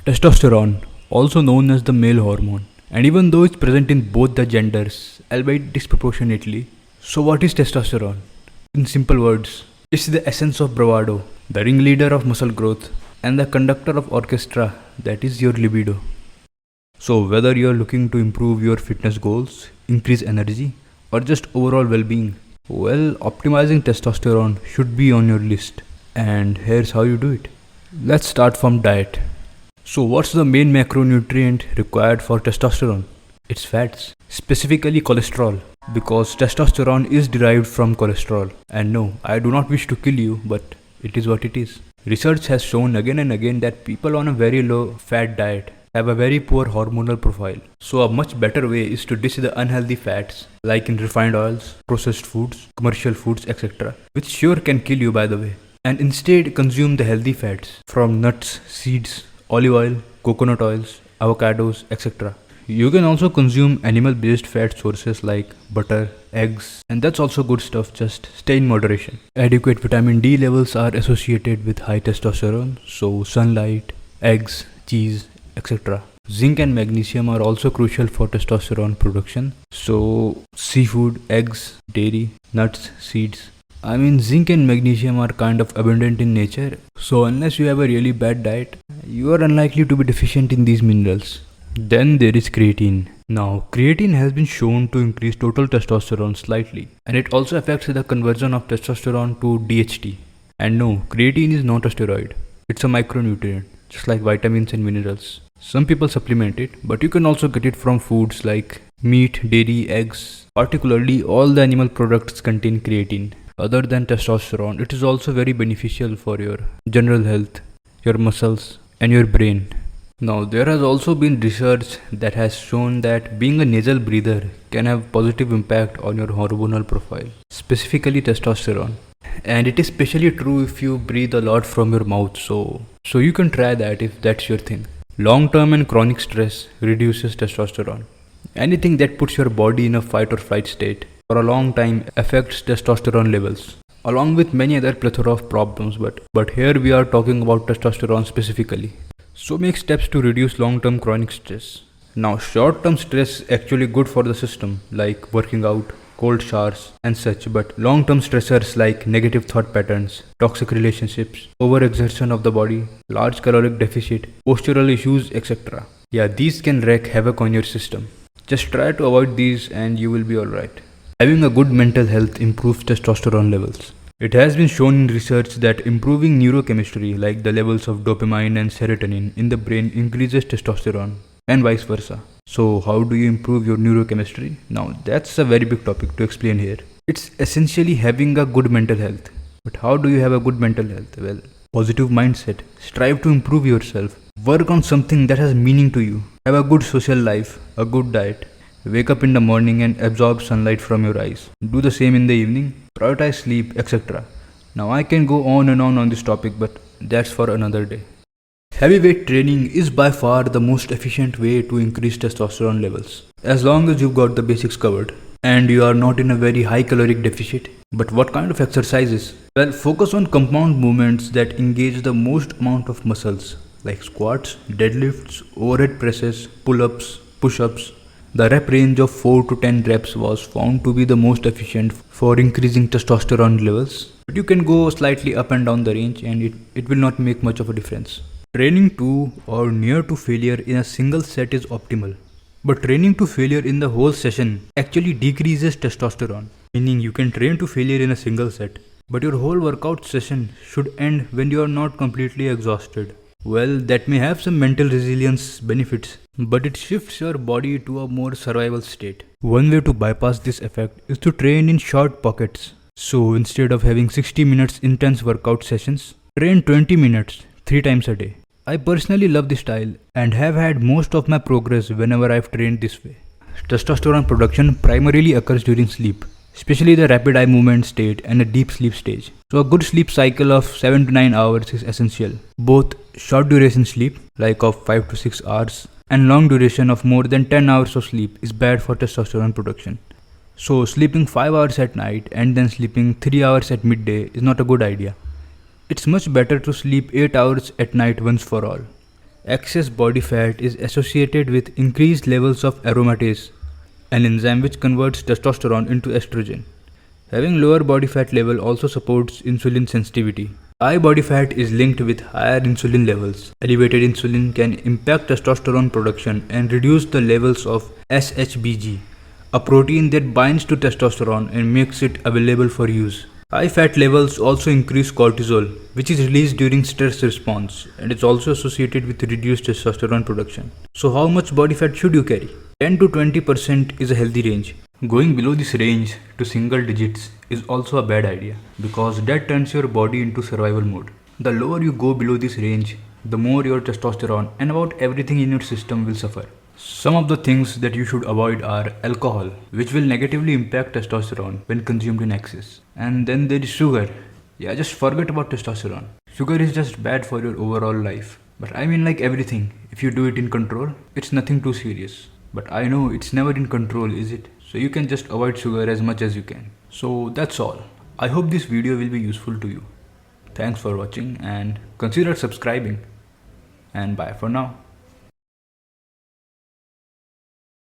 Testosterone, also known as the male hormone, and even though it's present in both the genders, albeit disproportionately. So, what is testosterone? In simple words, it's the essence of bravado, the ringleader of muscle growth, and the conductor of orchestra that is your libido. So, whether you're looking to improve your fitness goals, increase energy, or just overall well being, well, optimizing testosterone should be on your list. And here's how you do it. Let's start from diet. So, what's the main macronutrient required for testosterone? It's fats, specifically cholesterol, because testosterone is derived from cholesterol. And no, I do not wish to kill you, but it is what it is. Research has shown again and again that people on a very low fat diet have a very poor hormonal profile. So, a much better way is to ditch the unhealthy fats like in refined oils, processed foods, commercial foods, etc., which sure can kill you by the way, and instead consume the healthy fats from nuts, seeds, olive oil, coconut oils, avocados, etc. You can also consume animal based fat sources like butter, eggs, and that's also good stuff, just stay in moderation. Adequate vitamin D levels are associated with high testosterone, so sunlight, eggs, cheese, etc. Zinc and magnesium are also crucial for testosterone production, so seafood, eggs, dairy, nuts, seeds. I mean, zinc and magnesium are kind of abundant in nature, so unless you have a really bad diet, you are unlikely to be deficient in these minerals. Then there is creatine. Now, creatine has been shown to increase total testosterone slightly, and it also affects the conversion of testosterone to DHT. And no, creatine is not a steroid, it's a micronutrient, just like vitamins and minerals. Some people supplement it, but you can also get it from foods like meat, dairy, eggs. Particularly, all the animal products contain creatine. Other than testosterone, it is also very beneficial for your general health, your muscles, and your brain. Now, there has also been research that has shown that being a nasal breather can have positive impact on your hormonal profile, specifically testosterone. And it is especially true if you breathe a lot from your mouth, so you can try that if that's your thing. Long-term and chronic stress reduces testosterone. Anything that puts your body in a fight or flight state for a long time affects testosterone levels, along with many other plethora of problems, but here we are talking about testosterone specifically. So make steps to reduce long-term chronic stress. Now, short-term stress is actually good for the system, like working out, cold showers, and such, but long-term stressors like negative thought patterns, toxic relationships, overexertion of the body, large caloric deficit, postural issues, etc. Yeah, these can wreak havoc on your system. Just try to avoid these and you will be alright. Having a good mental health improves testosterone levels. It has been shown in research that improving neurochemistry, like the levels of dopamine and serotonin in the brain, increases testosterone, and vice versa. So, how do you improve your neurochemistry? Now, that's a very big topic to explain here. It's essentially having a good mental health. But how do you have a good mental health? Well, positive mindset. Strive to improve yourself. Work on something that has meaning to you. Have a good social life, a good diet. Wake up in the morning and absorb sunlight from your eyes. Do the same in the evening. Prioritize sleep, etc. Now I can go on and on this topic, but that's for another day. Heavyweight training is by far the most efficient way to increase testosterone levels, as long as you've got the basics covered and you are not in a very high caloric deficit. But what kind of exercises? Well, focus on compound movements that engage the most amount of muscles, like squats, deadlifts, overhead presses, pull-ups, push-ups. The rep range of 4 to 10 reps was found to be the most efficient for increasing testosterone levels. But you can go slightly up and down the range and it will not make much of a difference. Training to or near to failure in a single set is optimal. But training to failure in the whole session actually decreases testosterone. Meaning you can train to failure in a single set, but your whole workout session should end when you are not completely exhausted. Well, that may have some mental resilience benefits, but it shifts your body to a more survival state. One way to bypass this effect is to train in short pockets. So instead of having 60 minutes intense workout sessions, train 20 minutes 3 times a day. I personally love this style and have had most of my progress whenever I've trained this way. Testosterone production primarily occurs during sleep, especially the rapid eye movement state and a deep sleep stage. So a good sleep cycle of 7 to 9 hours is essential. Both short duration sleep, like of 5 to 6 hours, and long duration of more than 10 hours of sleep is bad for testosterone production. So sleeping 5 hours at night and then sleeping 3 hours at midday is not a good idea. It's much better to sleep 8 hours at night once for all. Excess body fat is associated with increased levels of aromatase, an enzyme which converts testosterone into estrogen. Having lower body fat level also supports insulin sensitivity. High body fat is linked with higher insulin levels. Elevated insulin can impact testosterone production and reduce the levels of SHBG, a protein that binds to testosterone and makes it available for use. High fat levels also increase cortisol, which is released during stress response, and it's also associated with reduced testosterone production. So how much body fat should you carry? 10 to 20% is a healthy range. Going below this range to single digits is also a bad idea because that turns your body into survival mode. The lower you go below this range, the more your testosterone and about everything in your system will suffer. Some of the things that you should avoid are alcohol, which will negatively impact testosterone when consumed in excess. And then there is sugar. Yeah, just forget about testosterone. Sugar is just bad for your overall life. But I mean, like everything, if you do it in control, it's nothing too serious. But I know it's never in control, is it? So you can just avoid sugar as much as you can. So that's all. I hope this video will be useful to you. Thanks for watching and consider subscribing. And bye for now.